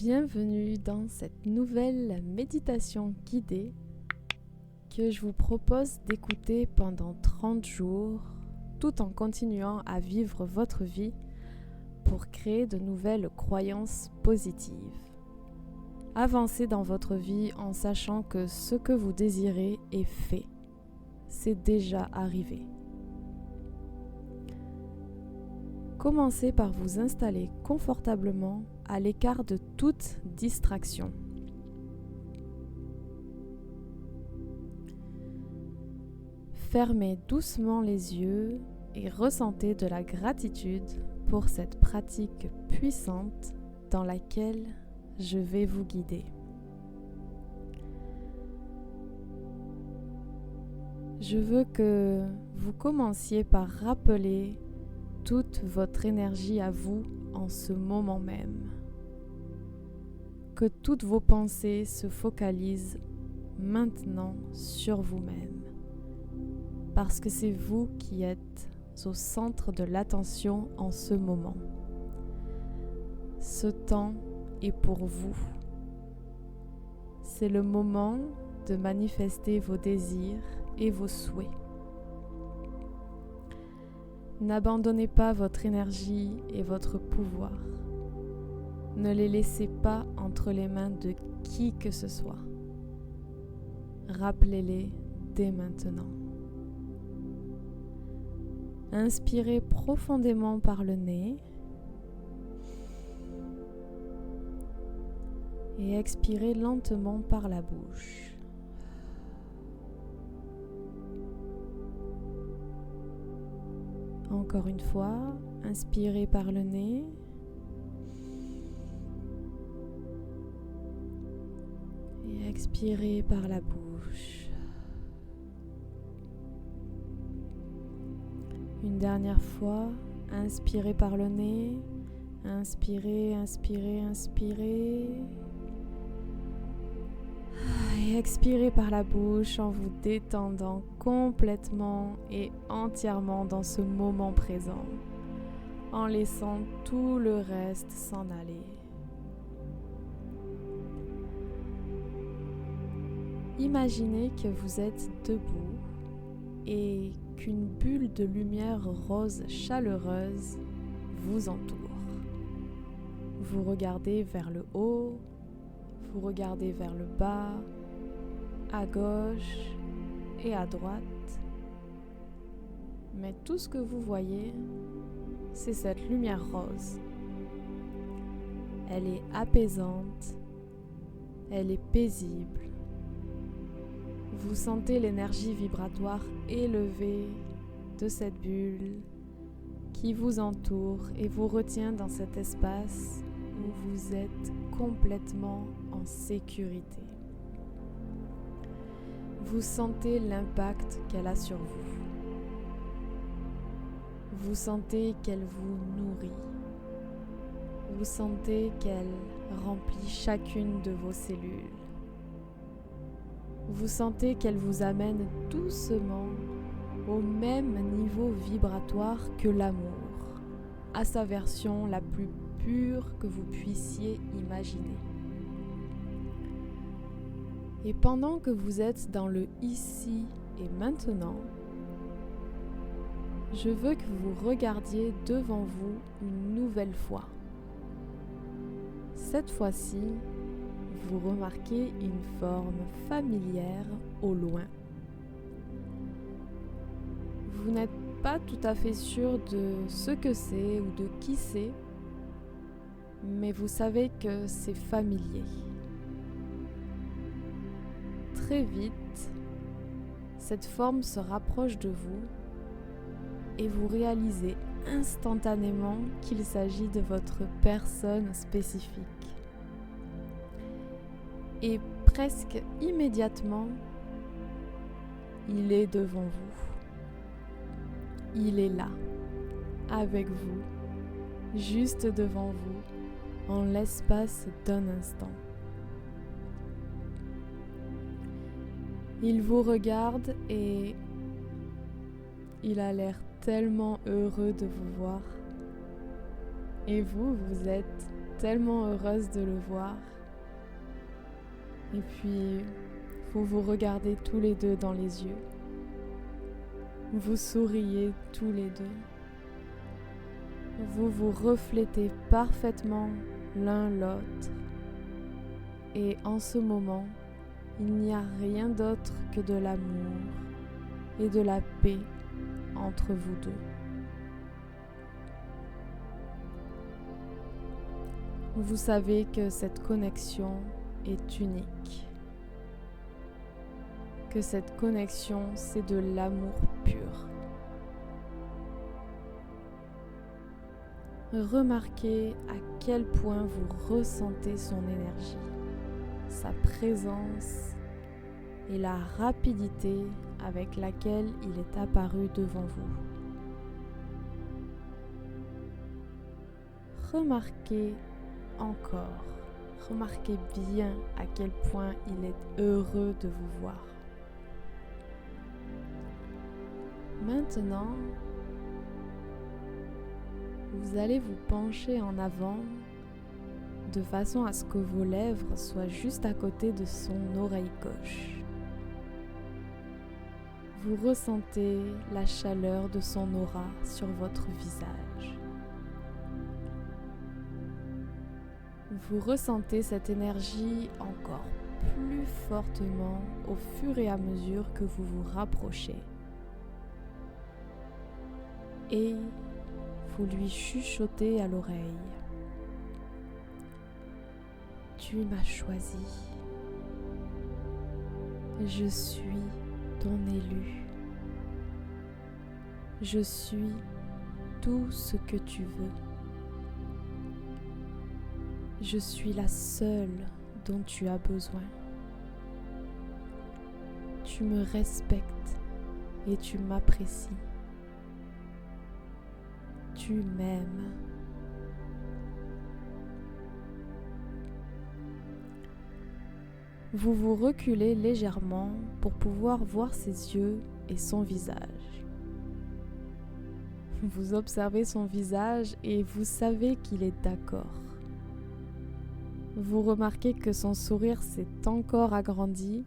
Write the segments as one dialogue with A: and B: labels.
A: Bienvenue dans cette nouvelle méditation guidée que je vous propose d'écouter pendant 30 jours tout en continuant à vivre votre vie pour créer de nouvelles croyances positives. Avancez dans votre vie en sachant que ce que vous désirez est fait. C'est déjà arrivé. Commencez par vous installer confortablement à l'écart de toute distraction. Fermez doucement les yeux et ressentez de la gratitude pour cette pratique puissante dans laquelle je vais vous guider. Je veux que vous commenciez par rappeler toute votre énergie à vous en ce moment même. Que toutes vos pensées se focalisent maintenant sur vous-même. Parce que c'est vous qui êtes au centre de l'attention en ce moment. Ce temps est pour vous. C'est le moment de manifester vos désirs et vos souhaits. N'abandonnez pas votre énergie et votre pouvoir. Ne les laissez pas entre les mains de qui que ce soit. Rappelez-les dès maintenant. Inspirez profondément par le nez et expirez lentement par la bouche. Encore une fois, inspirez par le nez. Et expirez par la bouche. Une dernière fois, inspirez par le nez. Inspirez, inspirez, inspirez. Et expirez par la bouche en vous détendant complètement et entièrement dans ce moment présent, en laissant tout le reste s'en aller. Imaginez que vous êtes debout et qu'une bulle de lumière rose chaleureuse vous entoure. Vous regardez vers le haut, vous regardez vers le bas, à gauche et à droite. Mais tout ce que vous voyez, c'est cette lumière rose. Elle est apaisante, elle est paisible. Vous sentez l'énergie vibratoire élevée de cette bulle qui vous entoure et vous retient dans cet espace où vous êtes complètement en sécurité. Vous sentez l'impact qu'elle a sur vous. Vous sentez qu'elle vous nourrit. Vous sentez qu'elle remplit chacune de vos cellules. Vous sentez qu'elle vous amène doucement au même niveau vibratoire que l'amour, à sa version la plus pure que vous puissiez imaginer. Et pendant que vous êtes dans le ici et maintenant, je veux que vous regardiez devant vous une nouvelle fois. Cette fois-ci, vous remarquez une forme familière au loin. Vous n'êtes pas tout à fait sûr de ce que c'est ou de qui c'est, mais vous savez que c'est familier. Très vite, cette forme se rapproche de vous et vous réalisez instantanément qu'il s'agit de votre personne spécifique. Et presque immédiatement, il est devant vous. Il est là, avec vous, juste devant vous, en l'espace d'un instant. Il vous regarde et il a l'air tellement heureux de vous voir. Et vous, vous êtes tellement heureuse de le voir. Et puis, vous vous regardez tous les deux dans les yeux. Vous souriez tous les deux. Vous vous reflétez parfaitement l'un l'autre. Et en ce moment, il n'y a rien d'autre que de l'amour et de la paix entre vous deux. Vous savez que cette connexion est unique, que cette connexion, c'est de l'amour pur. Remarquez à quel point vous ressentez son énergie, sa présence et la rapidité avec laquelle il est apparu devant vous. Remarquez encore, remarquez bien à quel point il est heureux de vous voir. Maintenant, vous allez vous pencher en avant de façon à ce que vos lèvres soient juste à côté de son oreille gauche. Vous ressentez la chaleur de son aura sur votre visage. Vous ressentez cette énergie encore plus fortement au fur et à mesure que vous vous rapprochez. Et vous lui chuchotez à l'oreille. Tu m'as choisi. Je suis ton élu. Je suis tout ce que tu veux. Je suis la seule dont tu as besoin. Tu me respectes et tu m'apprécies. Tu m'aimes. Vous vous reculez légèrement pour pouvoir voir ses yeux et son visage. Vous observez son visage et vous savez qu'il est d'accord. Vous remarquez que son sourire s'est encore agrandi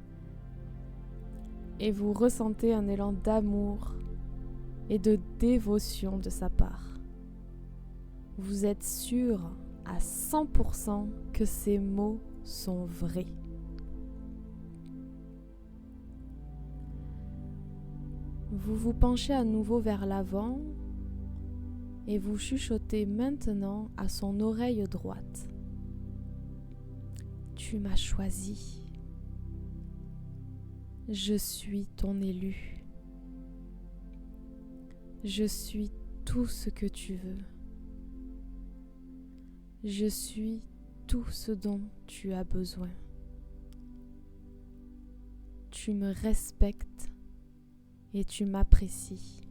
A: et vous ressentez un élan d'amour et de dévotion de sa part. Vous êtes sûr à 100% que ces mots sont vrais. Vous vous penchez à nouveau vers l'avant et vous chuchotez maintenant à son oreille droite. Tu m'as choisi. Je suis ton élu. Je suis tout ce que tu veux. Je suis tout ce dont tu as besoin. Tu me respectes et tu m'apprécies.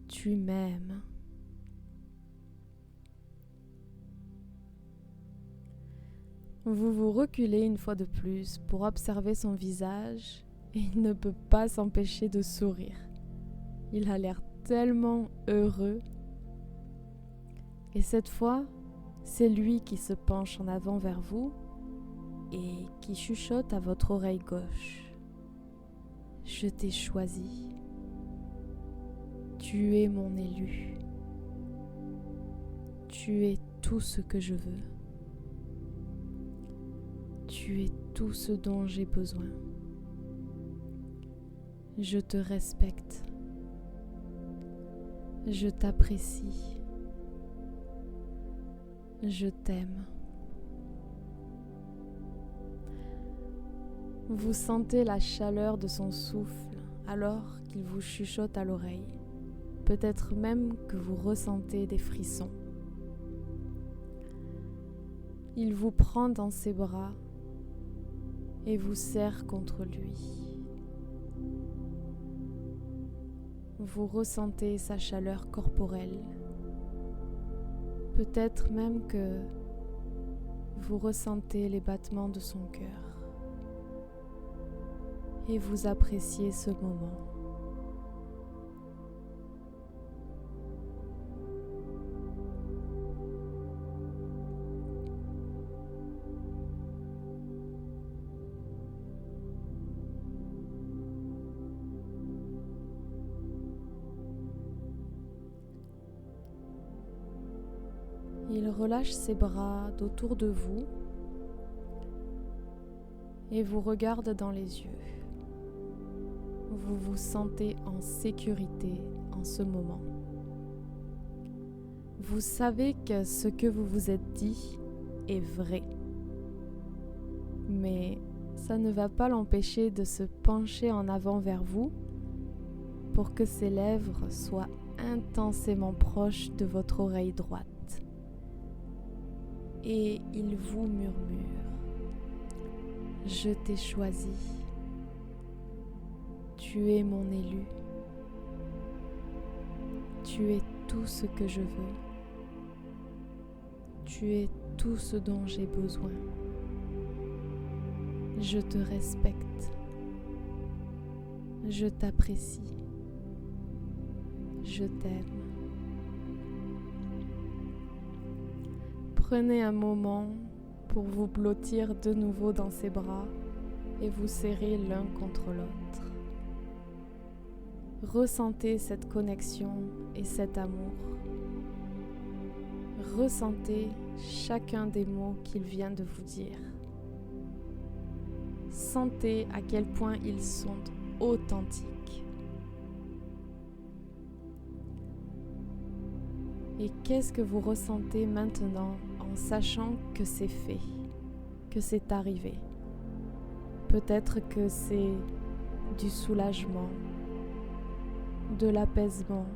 A: Tu m'aimes. Vous vous reculez une fois de plus pour observer son visage et il ne peut pas s'empêcher de sourire. Il a l'air tellement heureux. Et cette fois, c'est lui qui se penche en avant vers vous et qui chuchote à votre oreille gauche. Je t'ai choisi. Tu es mon élu. Tu es tout ce que je veux. Tu es tout ce dont j'ai besoin. Je te respecte. Je t'apprécie. Je t'aime. Vous sentez la chaleur de son souffle alors qu'il vous chuchote à l'oreille. Peut-être même que vous ressentez des frissons. Il vous prend dans ses bras et vous serre contre lui. Vous ressentez sa chaleur corporelle. Peut-être même que vous ressentez les battements de son cœur. Et vous appréciez ce moment. Il relâche ses bras d'autour de vous et vous regarde dans les yeux. Vous vous sentez en sécurité en ce moment. Vous savez que ce que vous vous êtes dit est vrai. Mais ça ne va pas l'empêcher de se pencher en avant vers vous pour que ses lèvres soient intensément proches de votre oreille droite. Et il vous murmure: Je t'ai choisi. Tu es mon élu. Tu es tout ce que je veux. Tu es tout ce dont j'ai besoin. Je te respecte. Je t'apprécie. Je t'aime. Prenez un moment pour vous blottir de nouveau dans ses bras et vous serrer l'un contre l'autre. Ressentez cette connexion et cet amour. Ressentez chacun des mots qu'il vient de vous dire. Sentez à quel point ils sont authentiques. Et qu'est-ce que vous ressentez maintenant en sachant que c'est fait, que c'est arrivé? Peut-être que c'est du soulagement, de l'apaisement,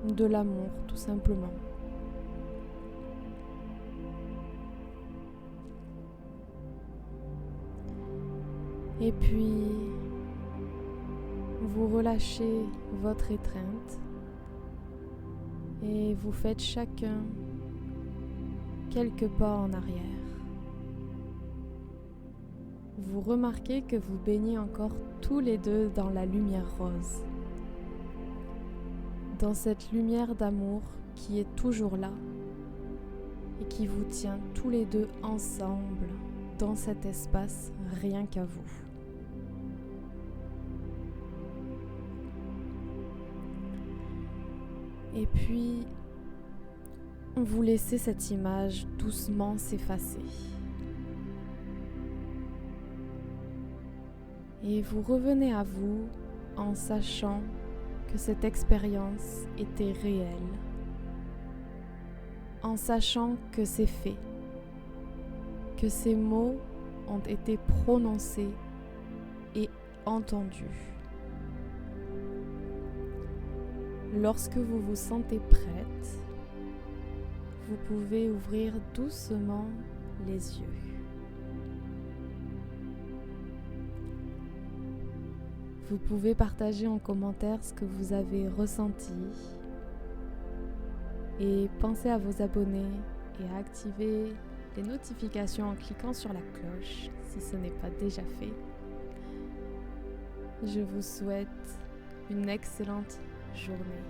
A: de l'amour tout simplement. Et puis, vous relâchez votre étreinte et vous faites chacun quelques pas en arrière. Vous remarquez que vous baignez encore tous les deux dans la lumière rose. Dans cette lumière d'amour qui est toujours là et qui vous tient tous les deux ensemble dans cet espace rien qu'à vous. Et puis, vous laissez cette image doucement s'effacer. Et vous revenez à vous en sachant que cette expérience était réelle, en sachant que c'est fait, que ces mots ont été prononcés et entendus. Lorsque vous vous sentez prête, vous pouvez ouvrir doucement les yeux. Vous pouvez partager en commentaire ce que vous avez ressenti et pensez à vous abonner et à activer les notifications en cliquant sur la cloche si ce n'est pas déjà fait. Je vous souhaite une excellente journée.